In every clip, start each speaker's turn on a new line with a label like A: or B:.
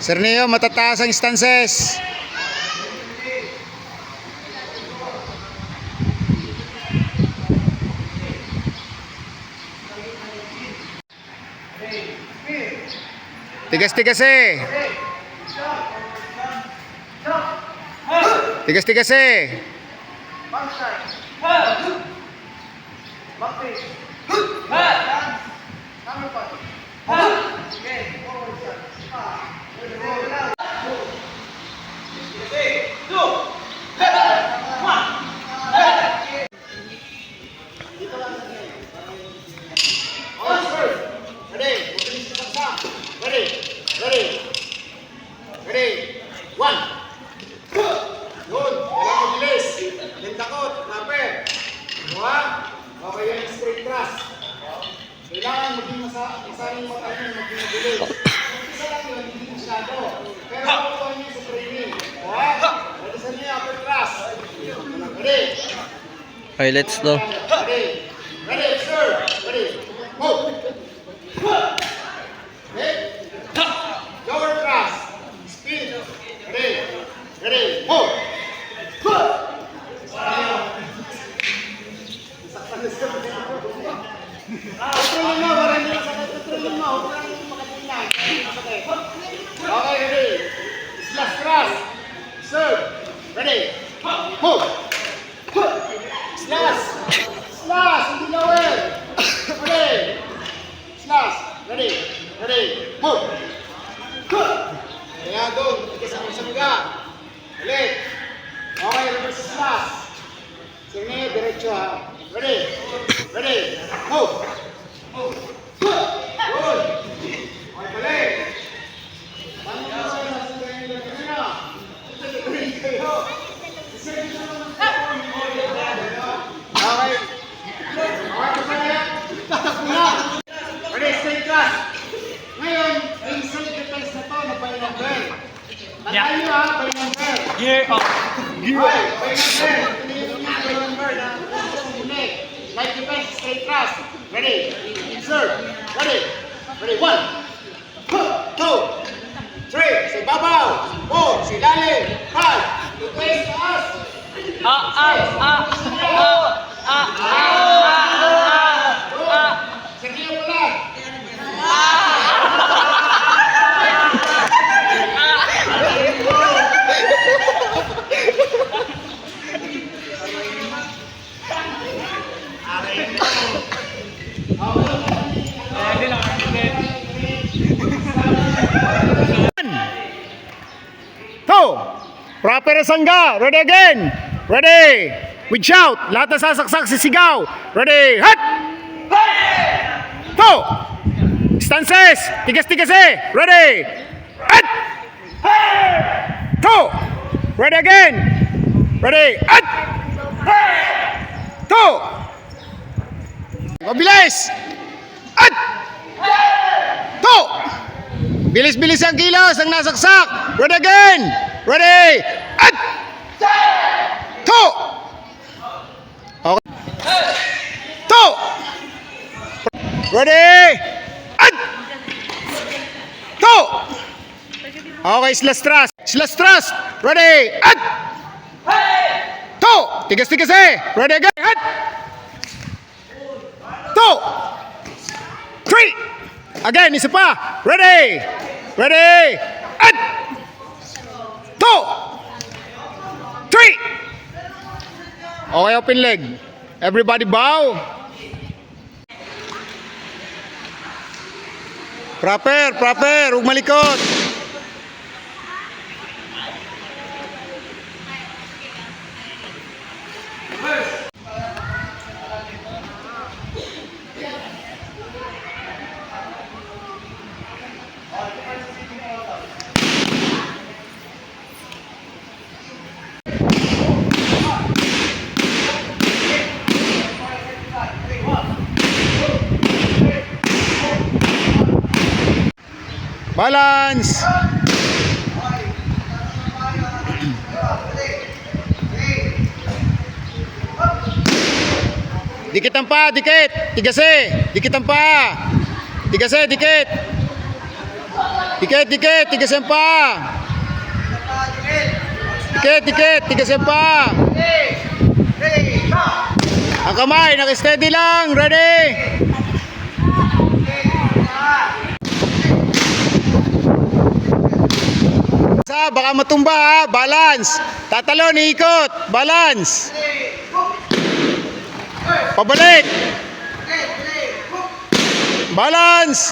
A: Sir Neo, matataas ang stances. Tigas-tigas eh. Tigas-tigas eh.
B: Ready? One. Yun. Walang mabilis. Walang takot. Lapit. Dua. Okay yan. Straight thrust. Kailangan maging masaling maging mabilis. Isa lang yun, hindi masyado. Pero makukuha niyo sa training. Dua. Palisan niyo upper thrust. Ready?
C: Okay, let's go.
B: Ready? Ready, sir. Ready? Move. Ready? Lower thrust. Speed. Ready? Ready? Move. Control mo, parang hindi masakit. Control mo, huwag lang makatilang. Masakit. Okay, ready? Slash thrust. Serve. Ready? Move. Slash. Slash. Hindi lower. Ready? Slash. Ready? Ready? Move. Kaya doon, ikasama sa mga. Ulit. Okay, reverse slash. Sige, diretso ha. Ready? Ready? Move. Move. Good. Okay, balik. Paano mo sa nasa ganyan na kanina? Ready kayo. Okay. Okay, balik. Tatak na. Ready, stay class. Ngayon, yung self-defense na to, by number. Nakayo ha, by number.
C: Gear up.
B: Okay, by number. Tingin nyo by number na ulit. Light defense, straight thrust. Ready? Serve. Ready? Ready? 1, 2, 3. Sa babaw. 4. Sa ilalim. 5. Request taas. Sige mo lang.
A: Proper sangga. Ready again. Ready. With shout. Lahat na sasaksak sisigaw. Ready. Hot. Two. Stances. Tigas-tigas eh. Ready. Hot. Two. Ready again. Ready. Hot. Two. Mabilis. Hot. Two. Bilis-bilis ang kilos ang nasaksak. Ready again. Ready. At. Two. Okay. Two. Ready. At. Two. Okay, slash thrust. Slash thrust. Ready. At. Two. Tigas-tigas eh. Ready again. At. Two. Three. Again, isa pa. Ready. Ready. At. 2, 3. Okay, open leg. Everybody bow. Proper. Huwag malikot. Balance. Dikit ang pa, dikit. Tigase. Dikit ang pa. Tigase, dikit. Dikit, dikit, tigasin pa. Dikit, dikit, tigasin pa. Ang kamay, naka-steady lang. Ready? Baka matumba ha. Balance. Tatalon, ikot. Balance. Pabalik. Balance.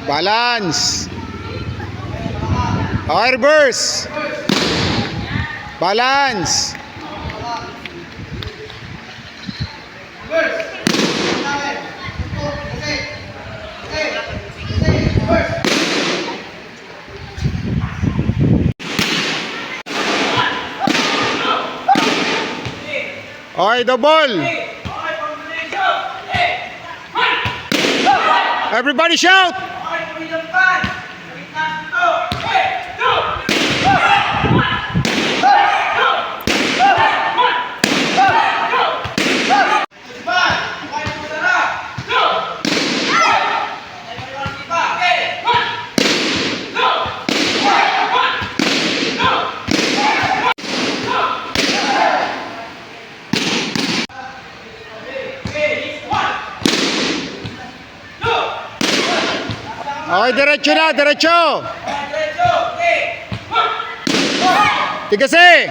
A: Balance. Okay, reverse. Balance. Okay, double. Everybody shout. Okay, diretso na, diretso. Tigasi.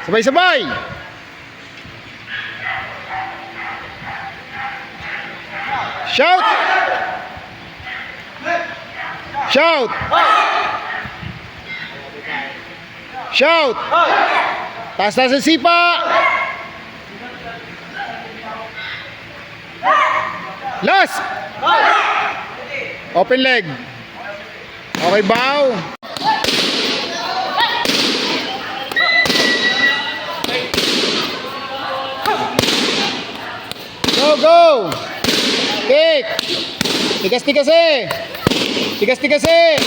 A: Sabay-sabay. Shout. Shout. Shout. Taas-taas ang sipa. Last. Open leg. Okay, bow. Go, go! Kick! Tigas-tigas eh! Tigas-tigas eh!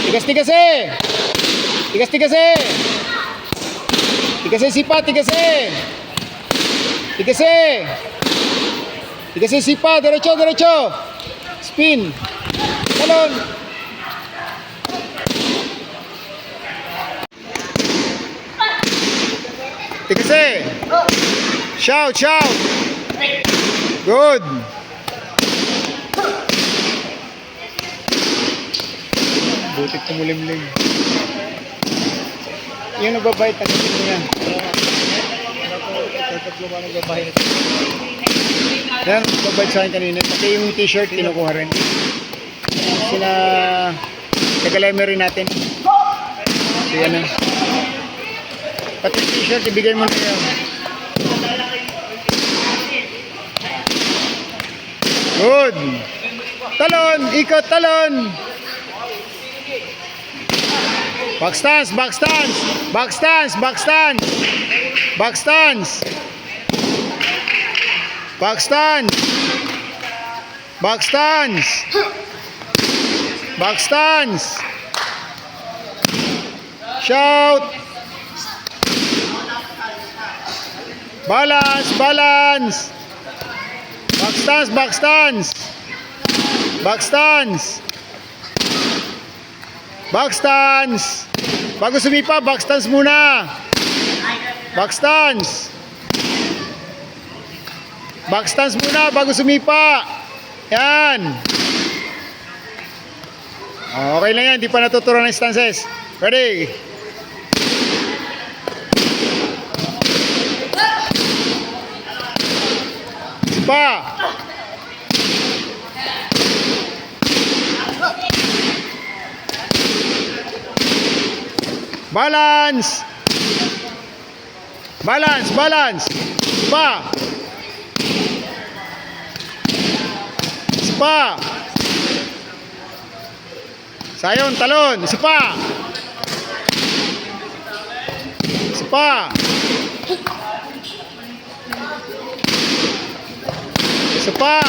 A: Tigas-tigas eh! Tigas-tigas eh! Tigas eh sipa, tigas eh! Tigas eh! Tigas eh sipa, derecho, derecho! Spin! Talon! Tigas eh! Shout, shout! Good! Butik tumulimlim. Yung nagbabay, tagitin mo yan. Tatlo ba nagbabay? Yan, nagbabay sa akin kanina. Pati yung t-shirt, kinukuha rin. Sina... Tagaleme rin natin. So yan na. Pati yung t-shirt, ibigay mo na yan. Good. Talon, ikot, talon. Back stance, back stance. Back stance, back stance. Back stance. Back stance. Back stance. Back stance. Shout. Balance, balance. Back stance, back stance. Back stance. Back stance. Bago sumipa, back stance muna. Back stance. Back stance muna bago sumipa. Yan. Okay lang yan, di pa natuturuan ng stances. Ready? pa. Balance. Balance, balance. Spa. Spa. Sayon, talon. Spa. Spa. Spa.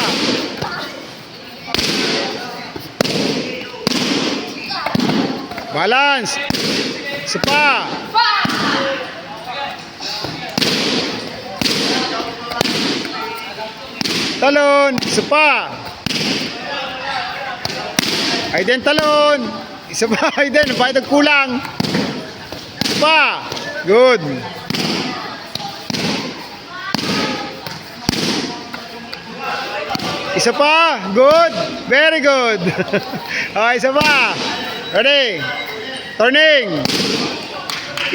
A: Balance. Spa. Talon. Spa. Aiden talon. Isa pa Aiden. Bakit nagkulang? Spa. Good. Isa pa. Good. Very good. Okay, isa pa. Ready. Turning.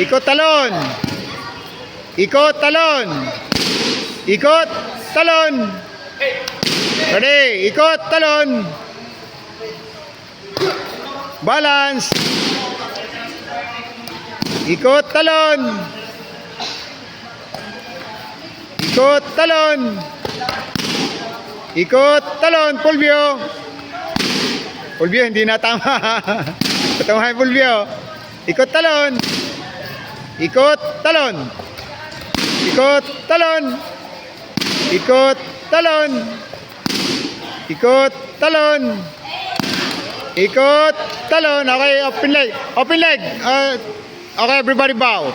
A: Ikot talon. Ikot talon. Ikot talon. Ready. Ikot talon. Balance. Ikot talon. Ikot talon. Ikot talon. Pulvio. Pulvio, hindi na tama. Tama yung pulvio. Ikot talon. Ikot talon. Ikot talon. Ikot talon. Ikot talon. Ikot talon. Okay, open leg. Open leg. Okay, everybody bow.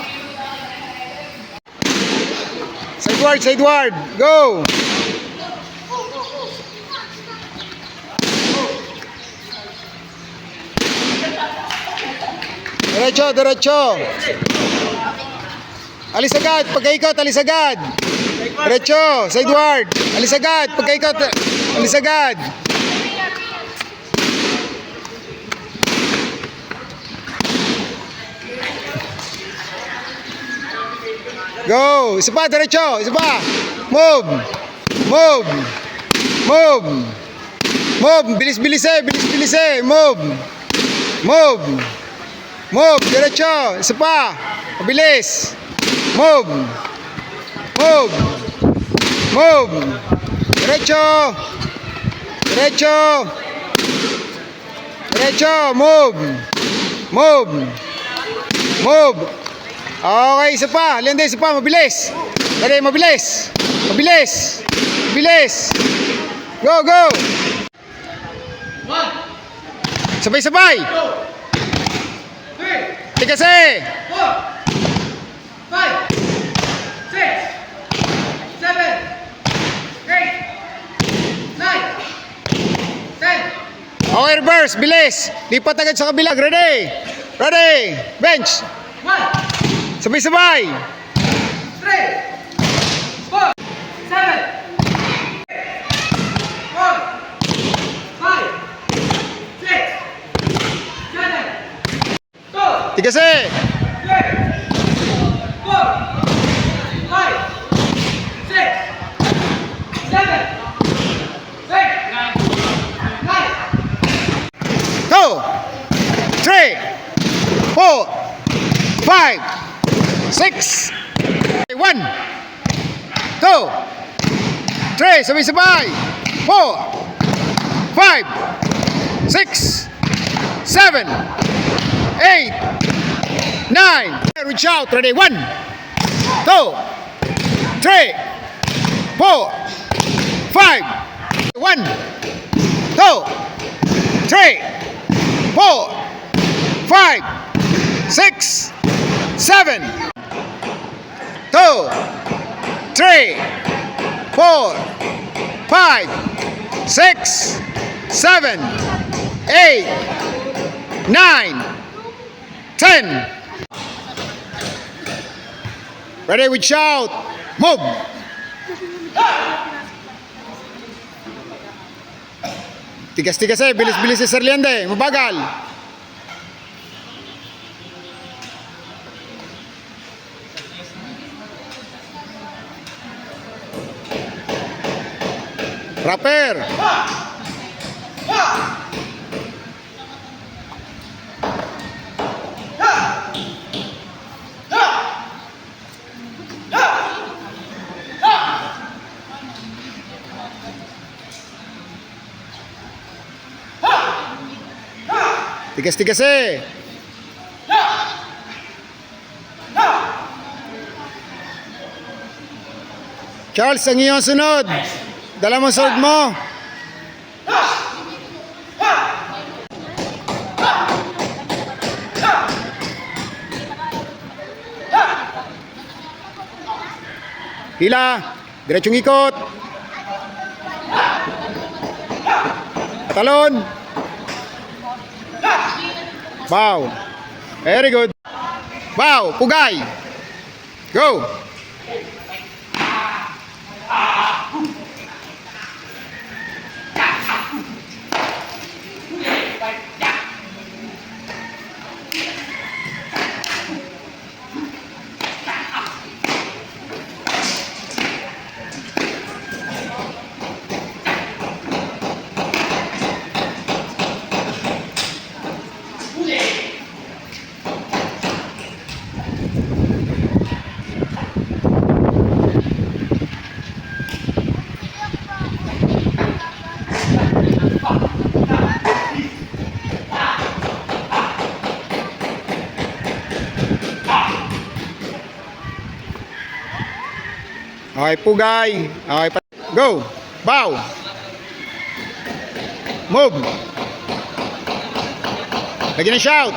A: Sideward, sideward. Go. Diretso, diretso. Alis agad, pagkaikot, alis agad. Diretso, sideward. Alis agad, pagkaikot, alis agad. Go, isa pa, diretso, isa pa. Move. Move. Move. Move, bilis-bilis eh, bilis-bilis eh. Move. Move. Move, diretso, isa pa. Mabilis. Move. Move. Move. Diretso. Diretso. Diretso, move. Move. Move. Okay, isa pa. Lende, isa pa, mabilis. Dali, mabilis. Mabilis. Mabilis. Go, go. Sabay-sabay. Tigas eh.
D: 4, 5, 6, 7, 8, 9, 10.
A: Okay, reverse. Bilis. Lipat agad sa kabilang. Ready. Ready. Bench.
D: 1,
A: Sabay-sabay.
D: 3, 4, 7, 8, 4, 5, 6, 7, 2,
A: Tigas eh.
D: 3, 4, 5, 6, 7, 8, 9.
A: Go. 3, 4, 5, 6, 1, 2, 3, sabay-sabay. 4, 5, 6, 7, 8, 9. Reach out. Ready. 1, 2, 3, 4, 5. 1, 2, 3, 4, 5, 6, 7, 2, 3, 4, 5, 6, 7, 8, 9, 10. Ready with shout. Move. Tigas-tigas eh. Bilis-bilis si Sir Liande. Mabagal. Rapper. Tigas-tigas eh. Charles, ang iyong sunod. Dala mo sword mo. Hila. Diretsong ikot. Talon. Bow. Very good. Bow. Pugay. Go. Okay, pugay. Okay, go. Bow. Move. Lagi ng shout.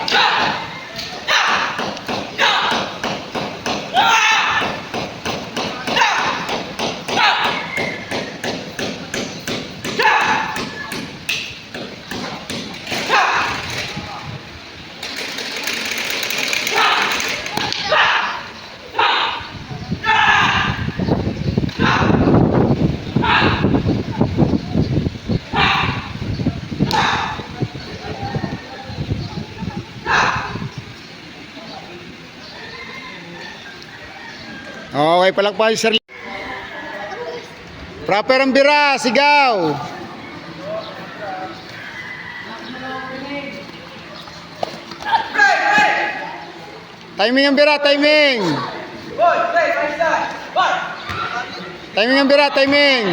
A: Okay, palakpakan si Sir. Proper ang bira, sigaw. Timing ang bira, timing. Timing ang bira, timing.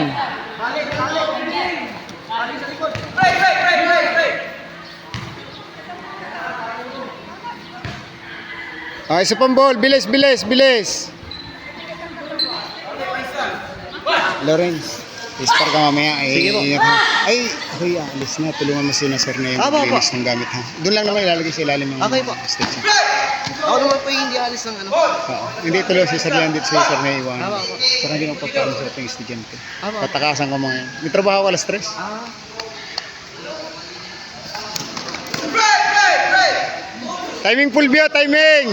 A: Okay, sa pambol, bilis, bilis, bilis. Lawrence, ispar ka mamaya.
C: Sige po.
A: Ay, okay, alis na. Tulungan mo si Sir na yung
C: Apo, apo.
A: linis ng gamit ha. Doon lang naman ilalagay sa ilalim ng
C: Okay po.
A: stage.
C: Ako naman po yung hindi alis ng ano.
A: Oo. Hindi tuloy si Sir Landit si Sir na iwan.
C: Apo, apo.
A: Saka hindi magpapaano sa ating estudyante.
C: Apo.
A: Patakasan ko mga yan. May trabaho ka alas 3.
C: Ah.
A: Timing Fulvio, timing!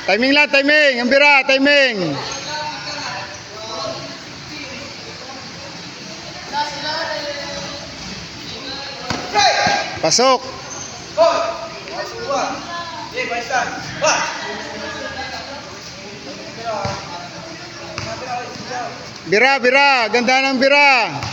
A: Timing lang, timing! Ang bira, timing! Pasok! Bira, bira! Ganda ng bira!